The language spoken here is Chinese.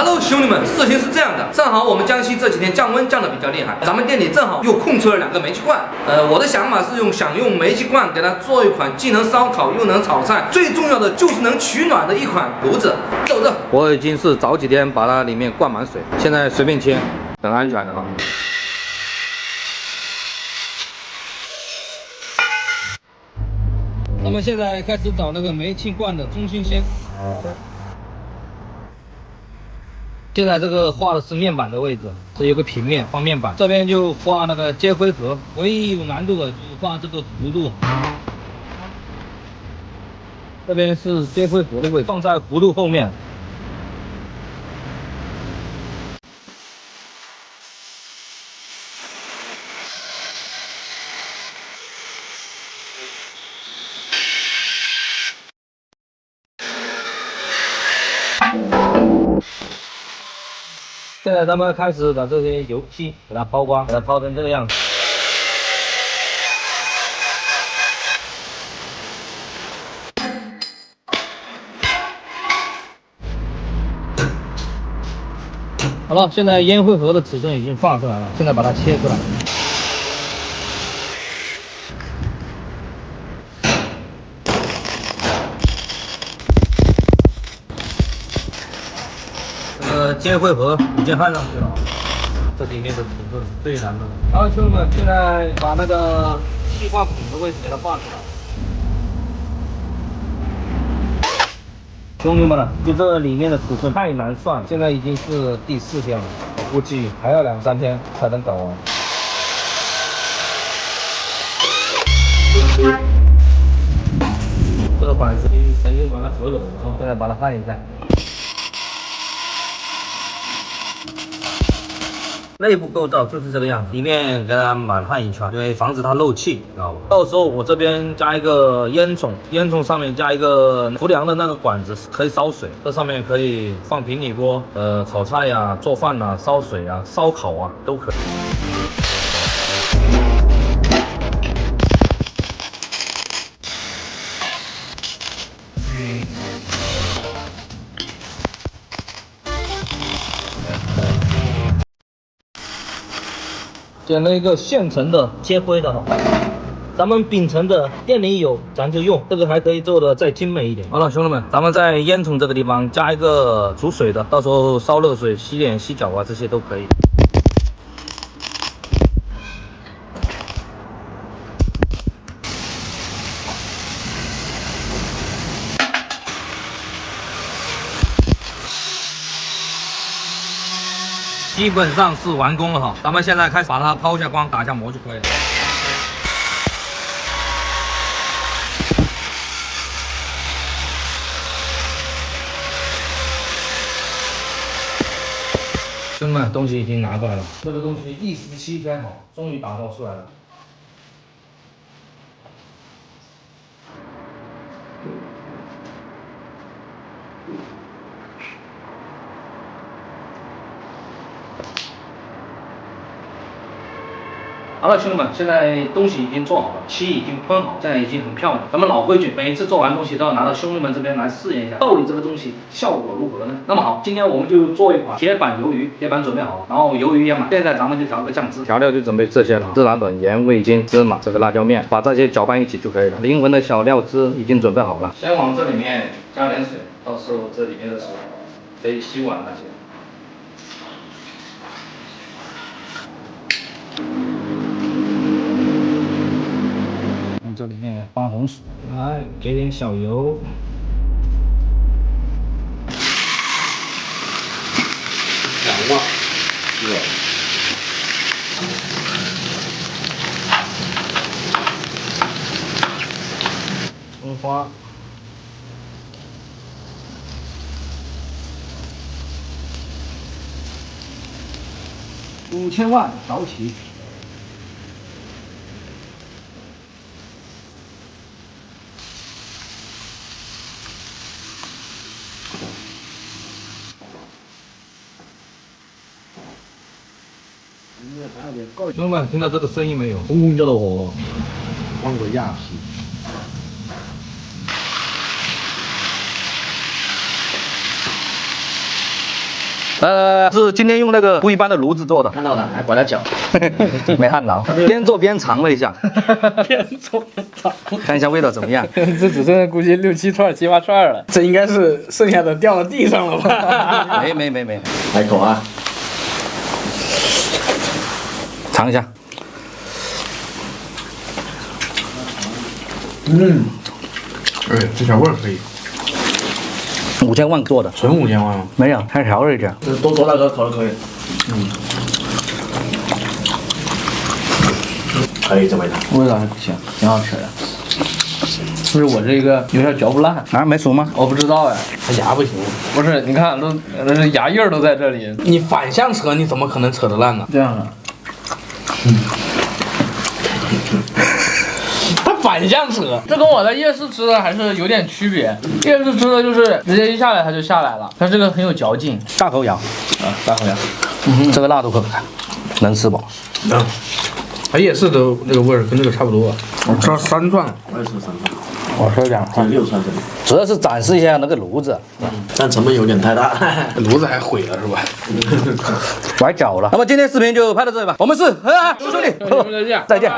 Hello， 兄弟们，事情是这样的，正好我们江西这几天降温降得比较厉害，咱们店里正好又空出了2个煤气罐。我的想法是想用煤气罐给它做一款既能烧烤又能炒菜，最重要的就是能取暖的一款炉子。走着，我已经是早几天把它里面灌满水，现在随便切，很安全的啊。咱们现在开始找那个煤气罐的中心线。现在这个画的是面板的位置，这有个平面放面板，这边就画那个接灰盒。唯一有难度的就是画这个弧度。这边是接灰盒的位置，放在弧度后面。现在咱们开始把这些油漆给它抛光，给它抛成这个样子。好了，现在烟灰盒的尺寸已经画出来了，现在把它切出来。接灰盒已经焊上去了，这里面的尺寸是最难的。好，兄弟们，现在把那个气化孔的位置给它画出来。兄弟们，就这里面的尺寸太难算，现在已经是第4天了，我估计还要2、3天才能搞完。这个板子曾经把它合拢，然后现在把它焊一下。内部构造就是这个样子，里面给它满焊一圈，因为防止它漏气，知道吧？到时候我这边加一个烟囱，烟囱上面加一个浮梁的那个管子，可以烧水，这上面可以放平底锅，炒菜呀、做饭呐、烧水啊、烧烤啊都可以。捡了一个现成的接灰的，咱们秉承的店里有咱就用，这个还可以做的再精美一点。好了，兄弟们，咱们在烟囱这个地方加一个煮水的，到时候烧热水、洗脸、洗脚啊，这些都可以。基本上是完工了哈，咱们现在开始把它抛下光，打一下膜就可以了。兄弟们，东西已经拿过来了，这个东西第17天哈，终于打造出来了。好了，兄弟们，现在东西已经做好了，漆已经喷好，现在已经很漂亮。咱们老规矩，每一次做完东西都要拿到兄弟们这边来试验一下，到底这个东西效果如何呢？那么好，今天我们就做一款铁板鱿鱼，铁板准备好了，然后鱿鱼也买，现在咱们就调个酱汁，调料就准备这些了：孜然粉、盐、味精、芝麻，这个辣椒面，把这些搅拌一起就可以了。灵魂的小料汁已经准备好了，先往这里面加点水，到时候这里面的水可以洗碗那些。这里面放红薯，来给点小油，2万，对，葱花，5000万早起。兄弟们，听到这个声音没有？轰轰叫的火，放个亚皮。是今天用那个不一般的炉子做的，看到了，还管他搅，没看到，边做边尝了一下，边做边尝，看一下味道怎么样。这只剩估计6、7串、7、8串了，这应该是剩下的掉到地上了吧？没，来一口啊！尝一下。哎，这小味儿可以， 5000万做的，纯5000万吗？没有，还调了一下。多多大个口都可以。可以，这味道。味道还不行，挺好吃的。是我这个有点嚼不烂，啊，没熟吗？我不知道哎。它牙不行，不是，你看都牙印儿都在这里，你反向扯，你怎么可能扯得烂呢？这样的。它反向扯，这跟我在夜市吃的还是有点区别。夜市吃的就是直接一下来它就下来了，它这个很有嚼劲。大口咬，大口牙，这个辣度可能吃饱。它夜市的那个味儿跟这个差不多。我吃了3串，我也吃3串，我吃2这串。 6串这里，主要是展示一下那个炉子，但成本有点太大。炉子还毁了是吧？崴脚了。那么今天视频就拍到这里吧，我们是兄弟，兄弟们再见再见。